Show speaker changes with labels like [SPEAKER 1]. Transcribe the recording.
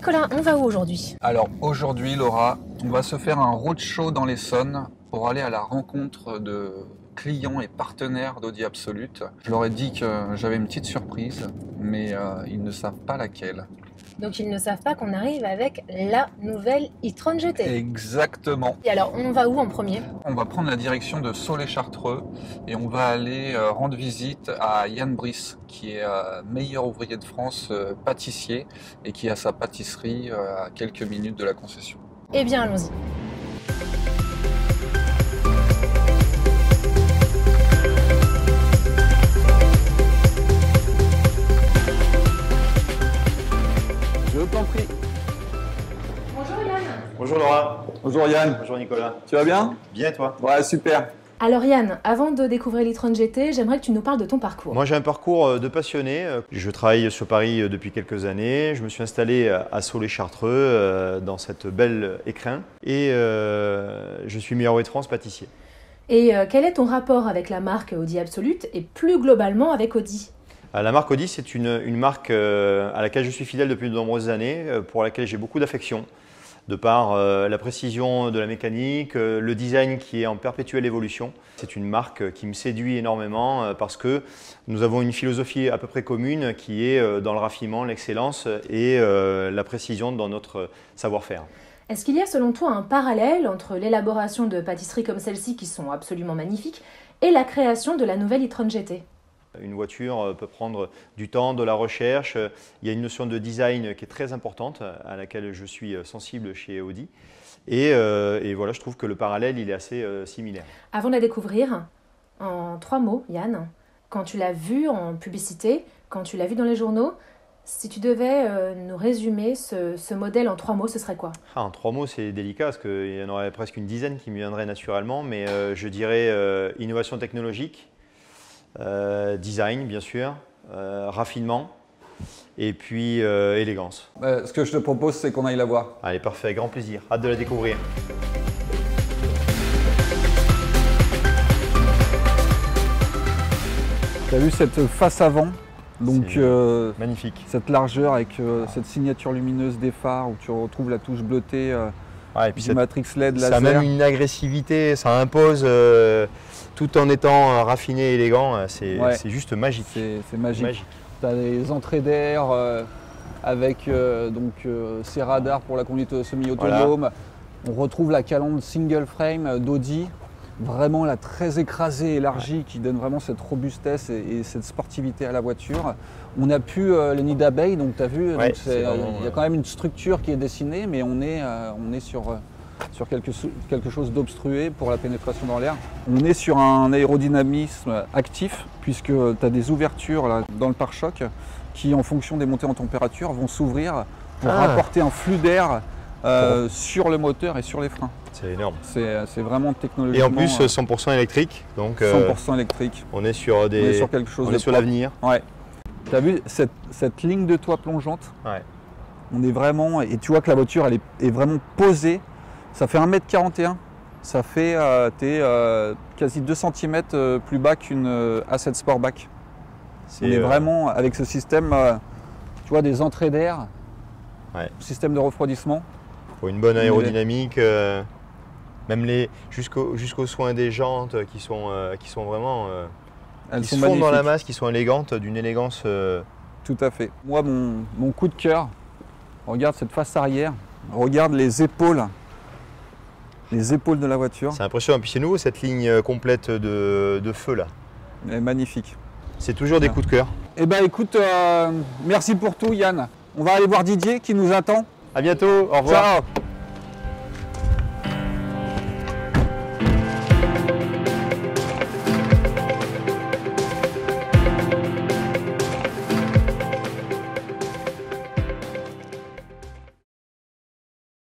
[SPEAKER 1] Nicolas, on va où aujourd'hui?
[SPEAKER 2] Alors aujourd'hui, Laura, on va se faire un roadshow dans l'Essonne pour aller à la rencontre de clients et partenaires d'Audi Absolute. Je leur ai dit que j'avais une petite surprise, mais ils ne savent pas laquelle.
[SPEAKER 1] Donc ils ne savent pas qu'on arrive avec la nouvelle e-tron GT.
[SPEAKER 2] Exactement.
[SPEAKER 1] Et alors, on va où en premier?
[SPEAKER 2] On va prendre la direction de Solex-Chartreux et on va aller rendre visite à Yann Brice, qui est meilleur ouvrier de France, pâtissier, et qui a sa pâtisserie à quelques minutes de la concession.
[SPEAKER 1] Eh bien, allons-y.
[SPEAKER 2] Je t'en prie.
[SPEAKER 1] Bonjour Yann.
[SPEAKER 3] Bonjour Laura.
[SPEAKER 2] Bonjour Yann.
[SPEAKER 3] Bonjour Nicolas.
[SPEAKER 2] Tu vas bien?
[SPEAKER 3] Bien et toi?
[SPEAKER 2] Ouais, super.
[SPEAKER 1] Alors Yann, avant de découvrir l'e-tron GT, j'aimerais que tu nous parles de ton parcours.
[SPEAKER 3] Moi j'ai un parcours de passionné. Je travaille sur Paris depuis quelques années. Je me suis installé à Solex-Chartreux dans cette belle écrin et je suis meilleur ouvrier de France pâtissier.
[SPEAKER 1] Et quel est ton rapport avec la marque Audi Absolute et plus globalement avec Audi?
[SPEAKER 3] La marque Audi, c'est une marque à laquelle je suis fidèle depuis de nombreuses années, pour laquelle j'ai beaucoup d'affection, de par la précision de la mécanique, le design qui est en perpétuelle évolution. C'est une marque qui me séduit énormément parce que nous avons une philosophie à peu près commune qui est dans le raffinement, l'excellence et la précision dans notre savoir-faire.
[SPEAKER 1] Est-ce qu'il y a selon toi un parallèle entre l'élaboration de pâtisseries comme celle-ci qui sont absolument magnifiques et la création de la nouvelle e-tron GT?
[SPEAKER 3] Une voiture peut prendre du temps, de la recherche. Il y a une notion de design qui est très importante, à laquelle je suis sensible chez Audi. Et voilà, je trouve que le parallèle, il est assez similaire.
[SPEAKER 1] Avant de la découvrir, en 3 mots, Yann, quand tu l'as vue en publicité, quand tu l'as vue dans les journaux, si tu devais nous résumer ce modèle en 3 mots, ce serait quoi?
[SPEAKER 3] En 3 mots, c'est délicat, parce qu'il y en aurait presque une dizaine qui me viendraient naturellement, mais je dirais innovation technologique, design bien sûr, raffinement et puis élégance.
[SPEAKER 2] Ce que je te propose, c'est qu'on aille la voir.
[SPEAKER 3] Allez, parfait, grand plaisir, hâte de la découvrir.
[SPEAKER 2] Tu as vu cette face avant? Donc
[SPEAKER 3] magnifique.
[SPEAKER 2] cette largeur avec cette signature lumineuse des phares où tu retrouves la touche bleutée
[SPEAKER 3] Ouais, et puis
[SPEAKER 2] du Matrix LED laser.
[SPEAKER 3] Ça a même une agressivité, ça impose tout en étant raffiné et élégant, c'est juste magique.
[SPEAKER 2] C'est magique. Tu as des entrées d'air avec ces radars pour la conduite semi-autonome. Voilà. On retrouve la calandre single frame d'Audi, vraiment là, très écrasée, élargie, qui donne vraiment cette robustesse et cette sportivité à la voiture. On n'a plus les nids d'abeilles, donc tu as vu, il y a quand même une structure qui est dessinée, mais on est sur quelque chose d'obstrué pour la pénétration dans l'air. On est sur un aérodynamisme actif, puisque tu as des ouvertures là, dans le pare-choc qui, en fonction des montées en température, vont s'ouvrir pour rapporter un flux d'air sur le moteur et sur les freins.
[SPEAKER 3] C'est énorme.
[SPEAKER 2] C'est vraiment technologiquement...
[SPEAKER 3] Et en plus 100% électrique. Donc,
[SPEAKER 2] 100% électrique.
[SPEAKER 3] On est sur
[SPEAKER 2] quelque chose de
[SPEAKER 3] sur l'avenir.
[SPEAKER 2] Ouais. Tu as vu cette ligne de toit plongeante? Ouais. On est vraiment... Et tu vois que la voiture, elle est vraiment posée. Ça fait 1,41 m. Ça fait quasi 2 cm plus bas qu'une A7 Sportback. On est vraiment avec ce système, tu vois, des entrées d'air, système de refroidissement.
[SPEAKER 3] Pour une bonne aérodynamique, même jusqu'aux soins des jantes qui sont vraiment qui se fondent dans la masse, qui sont élégantes, d'une élégance.
[SPEAKER 2] Tout à fait. Moi, mon coup de cœur, regarde cette face arrière, regarde les épaules. Les épaules de la voiture.
[SPEAKER 3] C'est impressionnant. Puis c'est nouveau cette ligne complète de feu là.
[SPEAKER 2] Elle est magnifique.
[SPEAKER 3] C'est toujours des coups de cœur.
[SPEAKER 2] Eh bien écoute, merci pour tout Yann. On va aller voir Didier qui nous attend.
[SPEAKER 3] À bientôt, au revoir.
[SPEAKER 2] Ciao.